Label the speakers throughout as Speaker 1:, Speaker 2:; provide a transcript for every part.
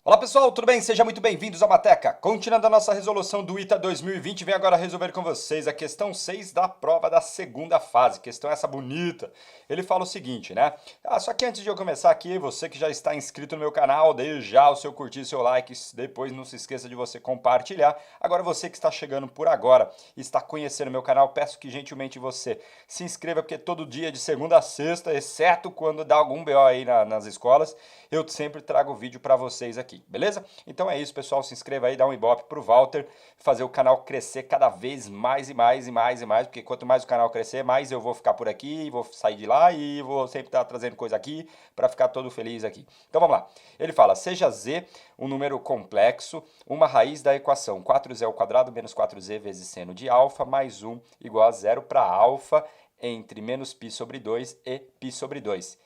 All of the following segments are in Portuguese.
Speaker 1: Olá pessoal, tudo bem? Sejam muito bem-vindos ao Mateca. Continuando a nossa resolução do ITA 2020, vem agora resolver com vocês a questão 6 da prova da segunda fase. Questão essa bonita. Ele fala o seguinte, né? Só que antes de eu começar aqui, você que já está inscrito no meu canal, deixe já o seu curtir, seu like, depois não se esqueça de você compartilhar. Agora você que está chegando por agora e está conhecendo o meu canal, peço que gentilmente você se inscreva, porque todo dia de segunda a sexta, exceto quando dá algum BO aí nas escolas, eu sempre trago vídeo para vocês aqui, beleza? Então é isso, pessoal, se inscreva aí, dá um ibope pro Walter, fazer o canal crescer cada vez mais e mais e mais e mais, porque quanto mais o canal crescer, mais eu vou ficar por aqui, vou sair de lá e vou sempre estar trazendo coisa aqui para ficar todo feliz aqui. Então vamos lá. Ele fala, seja z um número complexo, uma raiz da equação 4z ao quadrado menos 4z vezes seno de alfa mais 1 igual a zero para alfa entre menos π sobre 2 e π sobre 2.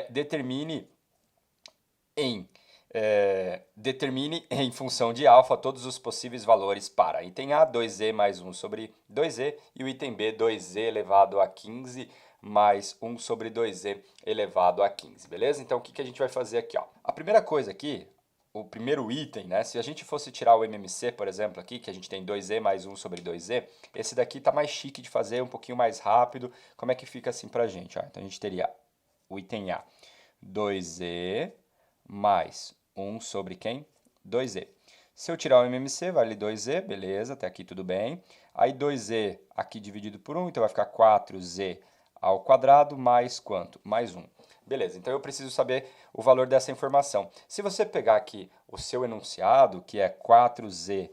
Speaker 1: Determine em função de alfa todos os possíveis valores para item A, 2z mais 1 sobre 2z, e o item B, 2z elevado a 15 mais 1 sobre 2z elevado a 15, beleza? Então, o que a gente vai fazer aqui? Ó? A primeira coisa aqui, o primeiro item, né? Se a gente fosse tirar o MMC, por exemplo, aqui, que a gente tem 2z mais 1 sobre 2z, esse daqui tá mais chique de fazer, um pouquinho mais rápido. Como é que fica assim pra gente? Ó? Então, a gente teria o item A, 2z mais 1 sobre quem? 2z. Se eu tirar o MMC, vale 2z, beleza, até aqui tudo bem. Aí 2z aqui dividido por 1, então vai ficar 4z ao quadrado mais quanto? Mais 1. Beleza, então eu preciso saber o valor dessa informação. Se você pegar aqui o seu enunciado, que é 4z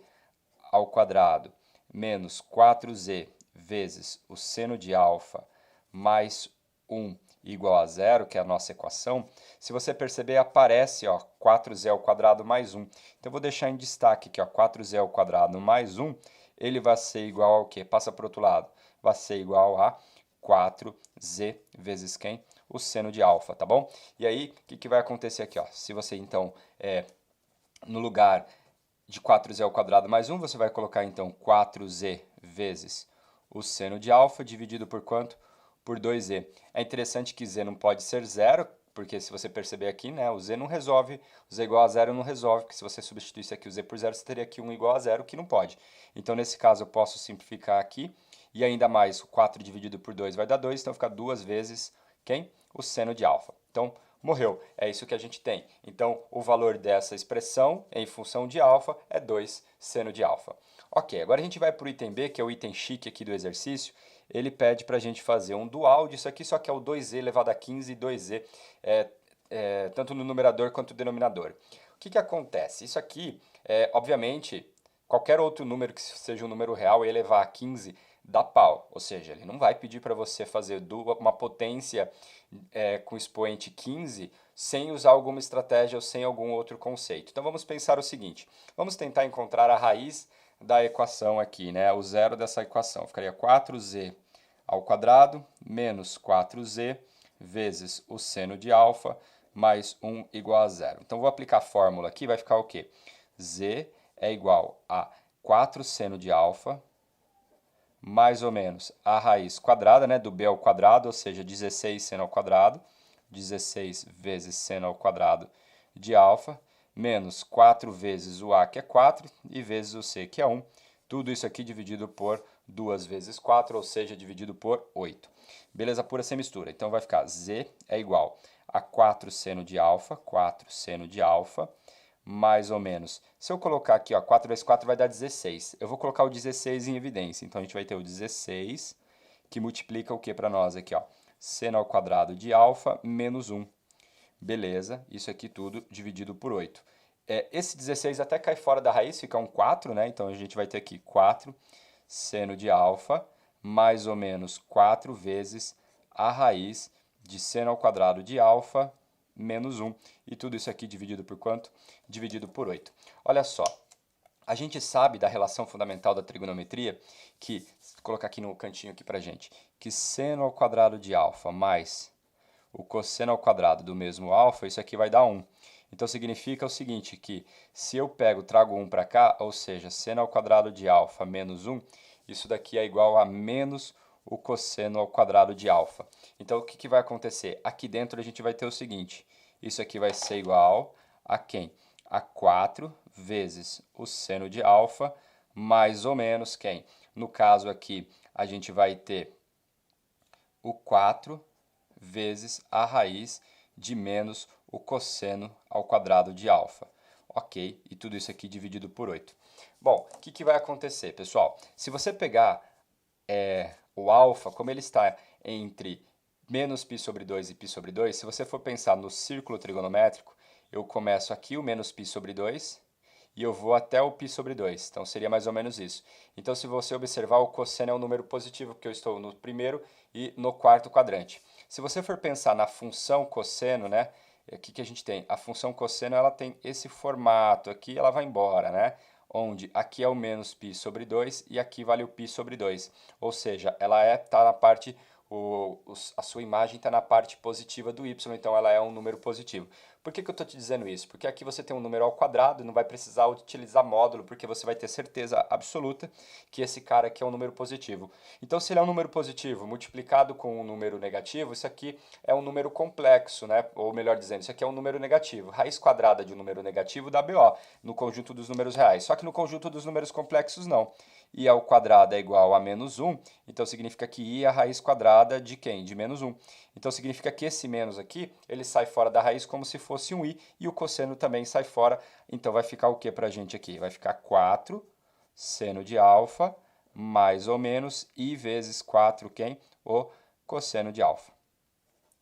Speaker 1: ao quadrado menos 4z vezes o seno de alfa mais 1 igual a zero, que é a nossa equação, se você perceber, aparece ó, 4z ao quadrado mais 1. Então, eu vou deixar em destaque aqui, ó, 4z ao quadrado mais 1, ele vai ser igual ao quê? Passa para o outro lado. Vai ser igual a 4z vezes quem? O seno de alfa, tá bom? E aí, o que vai acontecer aqui? Ó? Se você, então, no lugar de 4z ao quadrado mais 1, você vai colocar, então, 4z vezes o seno de alfa dividido por quanto? Por 2z. É interessante que z não pode ser zero, porque se você perceber aqui, né, o z não resolve, o z igual a zero não resolve, porque se você substituísse aqui o z por zero, você teria aqui 1 igual a zero, que não pode. Então, nesse caso, eu posso simplificar aqui, e ainda mais, o 4 dividido por 2 vai dar 2, então fica 2 vezes quem? O seno de alfa. Então, morreu. É isso que a gente tem. Então, o valor dessa expressão em função de alfa é 2 seno de alfa. Ok, agora a gente vai para o item B, que é o item chique aqui do exercício. Ele pede para a gente fazer um dual disso aqui, só que é o 2z elevado a 15 e 2z tanto no numerador quanto no denominador. O que acontece? Isso aqui, obviamente, qualquer outro número que seja um número real e elevar a 15 dá pau. Ou seja, ele não vai pedir para você fazer uma potência com expoente 15 sem usar alguma estratégia ou sem algum outro conceito. Então vamos pensar o seguinte, vamos tentar encontrar a raiz da equação aqui, né? O zero dessa equação. Ficaria 4z ao quadrado menos 4z vezes o seno de alfa mais 1 igual a zero. Então, vou aplicar a fórmula aqui, vai ficar o quê? Z é igual a 4 seno de alfa mais ou menos a raiz quadrada, né, do b ao quadrado, ou seja, 16 seno ao quadrado, 16 vezes seno ao quadrado de alfa, menos 4 vezes o a, que é 4, e vezes o c, que é 1. Tudo isso aqui dividido por 2 vezes 4, ou seja, dividido por 8. Beleza pura sem mistura. Então, vai ficar z é igual a 4 seno de alfa, 4 seno de alfa, mais ou menos. Se eu colocar aqui, ó, 4 vezes 4 vai dar 16. Eu vou colocar o 16 em evidência. Então, a gente vai ter o 16, que multiplica o que para nós aqui? Ó? Seno ao quadrado de alfa menos 1. Beleza, isso aqui tudo dividido por 8. Esse 16 até cai fora da raiz, fica um 4, né? Então, a gente vai ter aqui 4 seno de alfa, mais ou menos 4 vezes a raiz de seno ao quadrado de alfa menos 1. E tudo isso aqui dividido por quanto? Dividido por 8. Olha só, a gente sabe da relação fundamental da trigonometria, que, vou colocar aqui no cantinho aqui pra gente, que seno ao quadrado de alfa mais o cosseno ao quadrado do mesmo alfa, isso aqui vai dar 1. Então, significa o seguinte, que se eu trago 1 para cá, ou seja, seno ao quadrado de alfa menos 1, isso daqui é igual a menos o cosseno ao quadrado de alfa. Então, o que vai acontecer? Aqui dentro a gente vai ter o seguinte, isso aqui vai ser igual a quem? a 4 vezes o seno de alfa, mais ou menos quem? No caso aqui, a gente vai ter o 4 vezes a raiz de menos o cosseno ao quadrado de alfa. Ok, e tudo isso aqui dividido por 8. Bom, o que vai acontecer, pessoal? Se você pegar o alfa, como ele está entre menos π sobre 2 e π sobre 2, se você for pensar no círculo trigonométrico, eu começo aqui o menos π sobre 2 e eu vou até o π sobre 2. Então, seria mais ou menos isso. Então, se você observar, o cosseno é um número positivo, porque eu estou no primeiro e no quarto quadrante. Se você for pensar na função cosseno, né? O que a gente tem? A função cosseno, ela tem esse formato aqui, ela vai embora, né? Onde aqui é o menos π sobre 2 e aqui vale o π sobre 2. Ou seja, ela está na parte, a sua imagem está na parte positiva do y, então ela é um número positivo. Por que eu estou te dizendo isso? Porque aqui você tem um número ao quadrado, não vai precisar utilizar módulo, porque você vai ter certeza absoluta que esse cara aqui é um número positivo. Então, se ele é um número positivo multiplicado com um número negativo, isso aqui é um número complexo, né? Ou melhor dizendo, isso aqui é um número negativo. Raiz quadrada de um número negativo dá BO no conjunto dos números reais. Só que no conjunto dos números complexos, não. I ao quadrado é igual a menos 1, então significa que I é a raiz quadrada de quem? De menos 1. Então significa que esse menos aqui, ele sai fora da raiz como se fosse um I, e o cosseno também sai fora. Então vai ficar o que para a gente aqui? Vai ficar 4 seno de alfa, mais ou menos I vezes 4 quem? O cosseno de alfa.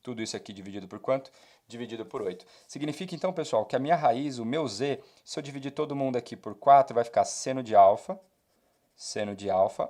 Speaker 1: Tudo isso aqui dividido por quanto? Dividido por 8. Significa então, pessoal, que a minha raiz, o meu z, se eu dividir todo mundo aqui por 4, vai ficar seno de alfa,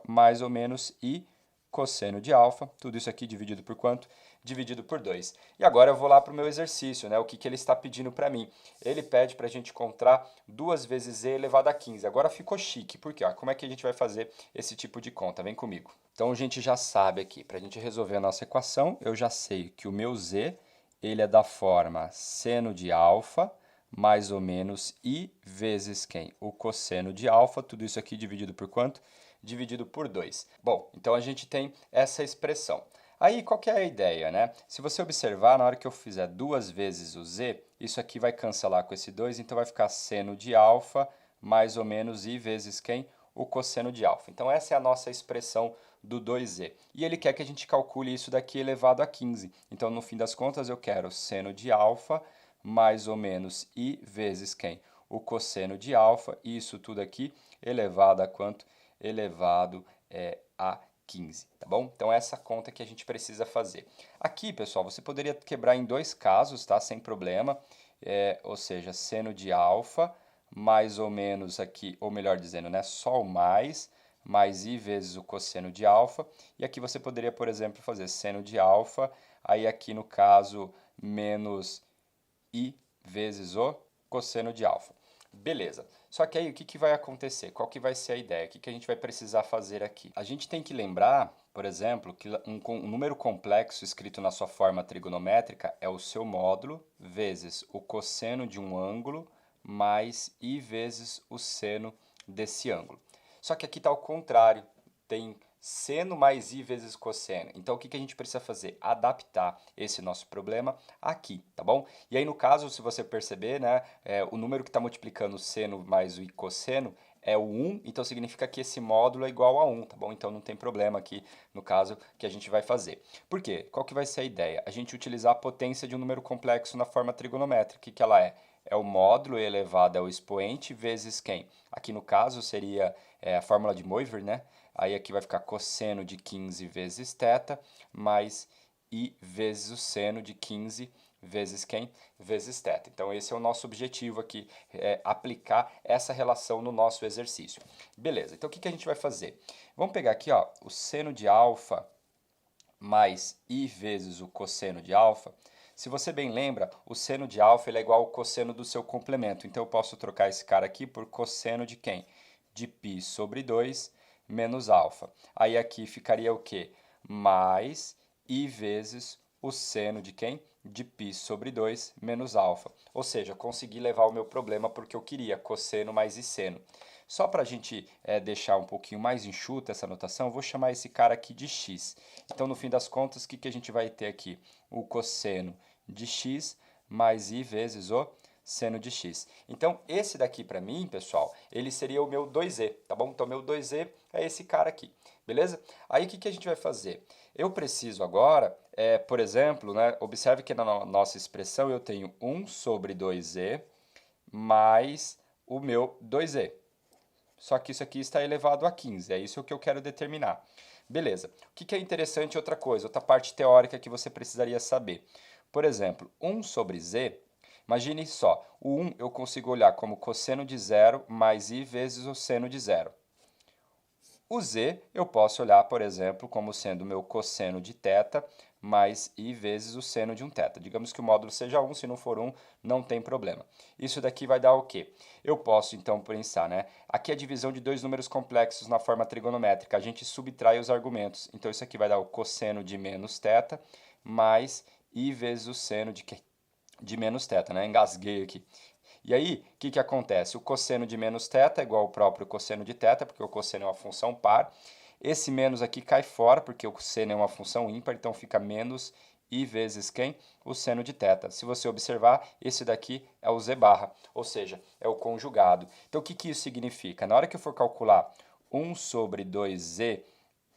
Speaker 1: mais ou menos I cosseno de alfa. Tudo isso aqui dividido por quanto? Dividido por 2. E agora eu vou lá para o meu exercício, né? O que ele está pedindo para mim? Ele pede para a gente encontrar 2 vezes z elevado a 15. Agora ficou chique, porque ó, como é que a gente vai fazer esse tipo de conta? Vem comigo. Então a gente já sabe aqui, para a gente resolver a nossa equação, eu já sei que o meu z ele é da forma seno de alfa mais ou menos I vezes quem? O cosseno de alfa, tudo isso aqui dividido por quanto? Dividido por 2. Bom, então a gente tem essa expressão. Aí, qual que é a ideia, né? Se você observar, na hora que eu fizer 2 vezes o z, isso aqui vai cancelar com esse 2, então vai ficar seno de alfa mais ou menos I vezes quem? O cosseno de alfa. Então, essa é a nossa expressão do 2z. E ele quer que a gente calcule isso daqui elevado a 15. Então, no fim das contas, eu quero seno de alfa mais ou menos I vezes quem? O cosseno de alfa, e isso tudo aqui elevado a quanto? Elevado a 15, tá bom? Então, essa conta que a gente precisa fazer. Aqui, pessoal, você poderia quebrar em 2 casos, tá? Sem problema. Ou seja, seno de alfa, mais ou menos aqui, ou melhor dizendo, né? Só o mais I vezes o cosseno de alfa. E aqui você poderia, por exemplo, fazer seno de alfa, aí aqui no caso, menos I vezes o cosseno de alfa. Beleza. Só que aí o que vai acontecer? Qual que vai ser a ideia? O que a gente vai precisar fazer aqui? A gente tem que lembrar, por exemplo, que um número complexo escrito na sua forma trigonométrica é o seu módulo vezes o cosseno de um ângulo mais I vezes o seno desse ângulo. Só que aqui está ao contrário. Tem seno mais I vezes cosseno. Então, o que a gente precisa fazer? Adaptar esse nosso problema aqui, tá bom? E aí, no caso, se você perceber, né, o número que está multiplicando o seno mais o I cosseno é o 1, então significa que esse módulo é igual a 1, tá bom? Então, não tem problema aqui, no caso, que a gente vai fazer. Por quê? Qual que vai ser a ideia? A gente utilizar a potência de um número complexo na forma trigonométrica. O que ela é? É o módulo elevado ao expoente vezes quem? Aqui, no caso, seria a fórmula de Moivre, né? Aí aqui vai ficar cosseno de 15 vezes θ, mais I vezes o seno de 15 vezes quem? Vezes θ. Então, esse é o nosso objetivo aqui, aplicar essa relação no nosso exercício. Beleza, então o que a gente vai fazer? Vamos pegar aqui, ó, o seno de alfa mais I vezes o cosseno de alfa. Se você bem lembra, o seno de alfa ele é igual ao cosseno do seu complemento. Então, eu posso trocar esse cara aqui por cosseno de quem? De π sobre 2 menos alfa. Aí aqui ficaria o quê? Mais I vezes o seno de quem? De π sobre 2 menos alfa. Ou seja, consegui levar o meu problema porque eu queria cosseno mais I seno. Só para a gente deixar um pouquinho mais enxuta essa notação, eu vou chamar esse cara aqui de x. Então, no fim das contas, o que a gente vai ter aqui? O cosseno de x mais I vezes o seno de x. Então, esse daqui para mim, pessoal, ele seria o meu 2e, tá bom? Então, meu 2e é esse cara aqui, beleza? Aí, o que a gente vai fazer? Eu preciso agora, por exemplo, né, observe que na nossa expressão eu tenho 1 sobre 2e mais o meu 2e. Só que isso aqui está elevado a 15, é isso que eu quero determinar. Beleza. O que é interessante, outra coisa, outra parte teórica que você precisaria saber. Por exemplo, 1 sobre z, imagine só, o 1 eu consigo olhar como cosseno de zero mais i vezes o seno de zero. O z eu posso olhar, por exemplo, como sendo o meu cosseno de θ mais i vezes o seno de um θ. Digamos que o módulo seja 1, se não for 1, não tem problema. Isso daqui vai dar o quê? Eu posso, então, pensar, né? Aqui é a divisão de dois números complexos na forma trigonométrica. A gente subtrai os argumentos. Então, isso aqui vai dar o cosseno de menos θ mais i vezes o seno de menos θ, né? Engasguei aqui. E aí, o que acontece? O cosseno de menos θ é igual ao próprio cosseno de θ, porque o cosseno é uma função par. Esse menos aqui cai fora, porque o seno é uma função ímpar, então fica menos i vezes quem? O seno de θ. Se você observar, esse daqui é o z barra, ou seja, é o conjugado. Então, o que isso significa? Na hora que eu for calcular 1 sobre 2z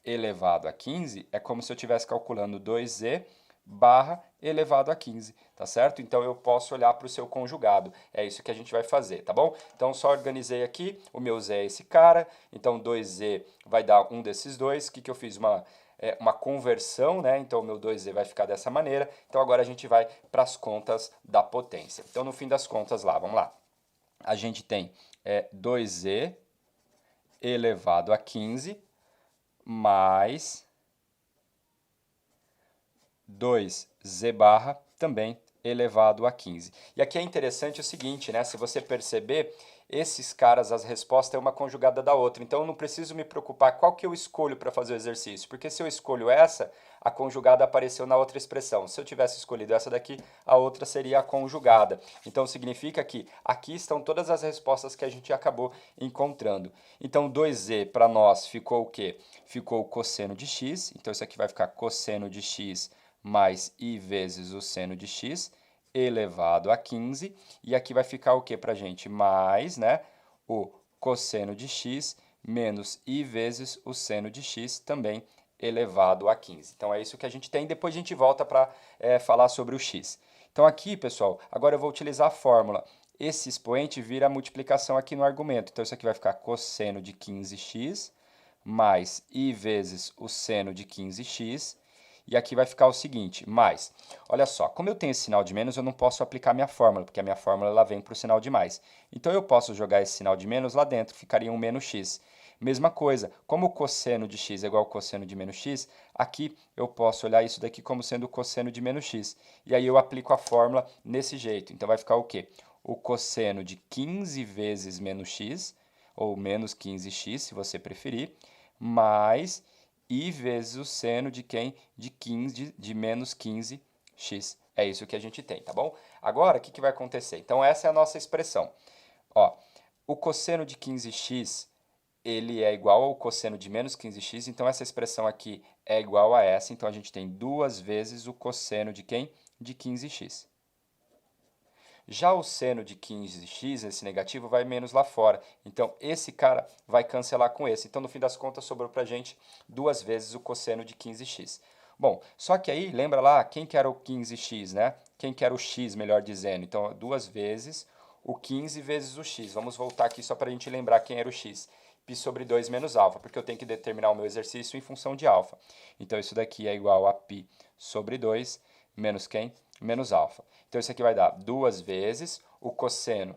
Speaker 1: elevado a 15, é como se eu estivesse calculando 2z barra elevado a 15, tá certo? Então, eu posso olhar para o seu conjugado. É isso que a gente vai fazer, tá bom? Então, só organizei aqui. O meu z é esse cara. Então, 2z vai dar um desses dois. O que eu fiz? Uma conversão, né? Então, o meu 2z vai ficar dessa maneira. Então, agora a gente vai para as contas da potência. Então, no fim das contas lá, vamos lá. A gente tem 2z elevado a 15 mais 2z barra também elevado a 15. E aqui é interessante o seguinte, né? Se você perceber, esses caras, as respostas é uma conjugada da outra. Então eu não preciso me preocupar qual que eu escolho para fazer o exercício, porque se eu escolho essa, a conjugada apareceu na outra expressão. Se eu tivesse escolhido essa daqui, a outra seria a conjugada. Então significa que aqui estão todas as respostas que a gente acabou encontrando. Então 2z para nós ficou o quê? Ficou o cosseno de x. Então isso aqui vai ficar cosseno de x mais i vezes o seno de x elevado a 15. E aqui vai ficar o que para a gente? Mais, né, o cosseno de x menos i vezes o seno de x também elevado a 15. Então, é isso que a gente tem. Depois a gente volta para falar sobre o x. Então, aqui, pessoal, agora eu vou utilizar a fórmula. Esse expoente vira a multiplicação aqui no argumento. Então, isso aqui vai ficar cosseno de 15x mais i vezes o seno de 15x. E aqui vai ficar o seguinte, mais. Olha só, como eu tenho esse sinal de menos, eu não posso aplicar minha fórmula, porque a minha fórmula ela vem para o sinal de mais. Então, eu posso jogar esse sinal de menos lá dentro, ficaria um menos x. Mesma coisa, como o cosseno de x é igual ao cosseno de menos x, aqui eu posso olhar isso daqui como sendo o cosseno de menos x. E aí eu aplico a fórmula nesse jeito. Então, vai ficar o quê? O cosseno de 15 vezes menos x, ou menos 15x, se você preferir, mais i vezes o seno de quem? De menos 15x. É isso que a gente tem, tá bom? Agora, o que vai acontecer? Então, essa é a nossa expressão. Ó, o cosseno de 15x, ele é igual ao cosseno de menos 15x, então essa expressão aqui é igual a essa. Então, a gente tem 2 vezes o cosseno de quem? De 15x. Já o seno de 15x, esse negativo, vai menos lá fora. Então, esse cara vai cancelar com esse. Então, no fim das contas, sobrou para a gente 2 vezes o cosseno de 15x. Bom, só que aí, lembra lá, quem que era o 15x, né? Quem que era o x, melhor dizendo. Então, 2 vezes o 15 vezes o x. Vamos voltar aqui só para a gente lembrar quem era o x. Π sobre 2 menos alfa, porque eu tenho que determinar o meu exercício em função de alfa. Então, isso daqui é igual a π sobre 2 menos quem? Menos alfa. Então, isso aqui vai dar 2 vezes o cosseno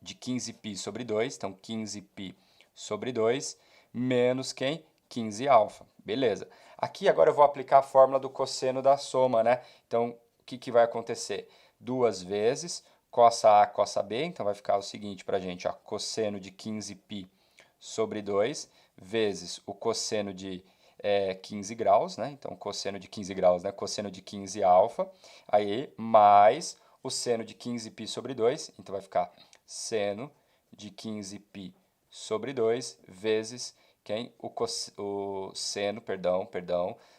Speaker 1: de 15π sobre 2, então 15π sobre 2, menos quem? 15 alfa. Beleza. Aqui agora eu vou aplicar a fórmula do cosseno da soma, né? Então, o que vai acontecer? 2 vezes cossa A, cossa B, então vai ficar o seguinte para a gente, ó, cosseno de 15π sobre 2, vezes o cosseno de 15 graus, né? Então, cosseno de 15 graus, né? Cosseno de 15 alfa, aí, mais o seno de 15π sobre 2, então vai ficar seno de 15π sobre 2, vezes quem? O seno,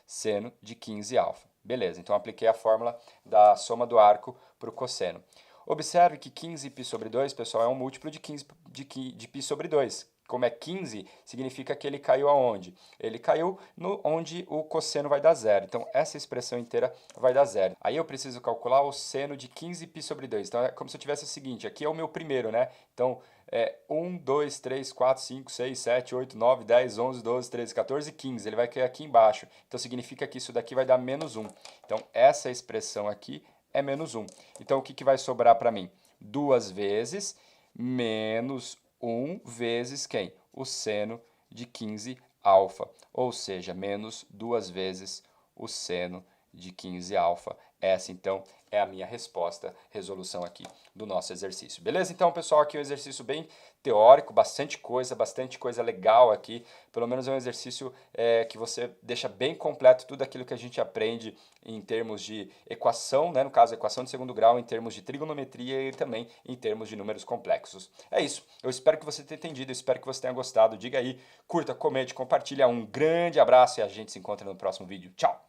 Speaker 1: seno de 15 alfa. Beleza, então apliquei a fórmula da soma do arco para o cosseno. Observe que 15π sobre 2, pessoal, é um múltiplo de 15 de π sobre 2. Como é 15, significa que ele caiu aonde? Ele caiu onde o cosseno vai dar zero. Então, essa expressão inteira vai dar zero. Aí eu preciso calcular o seno de 15π sobre 2. Então, é como se eu tivesse o seguinte, aqui é o meu primeiro, né? Então, 1, 2, 3, 4, 5, 6, 7, 8, 9, 10, 11, 12, 13, 14, 15. Ele vai cair aqui embaixo. Então, significa que isso daqui vai dar menos 1. Então, essa expressão aqui é menos 1. Então, o que vai sobrar para mim? 2 vezes menos 1 vezes quem? O seno de 15 alfa, ou seja, menos 2 vezes o seno de 15 alfa. Essa, então, é a minha resposta, resolução aqui do nosso exercício. Beleza? Então, pessoal, aqui é um exercício bem teórico, bastante coisa legal aqui. Pelo menos é um exercício que você deixa bem completo tudo aquilo que a gente aprende em termos de equação, né? No caso, equação de segundo grau, em termos de trigonometria e também em termos de números complexos. É isso. Eu espero que você tenha entendido, eu espero que você tenha gostado. Diga aí, curta, comente, compartilha. Um grande abraço e a gente se encontra no próximo vídeo. Tchau!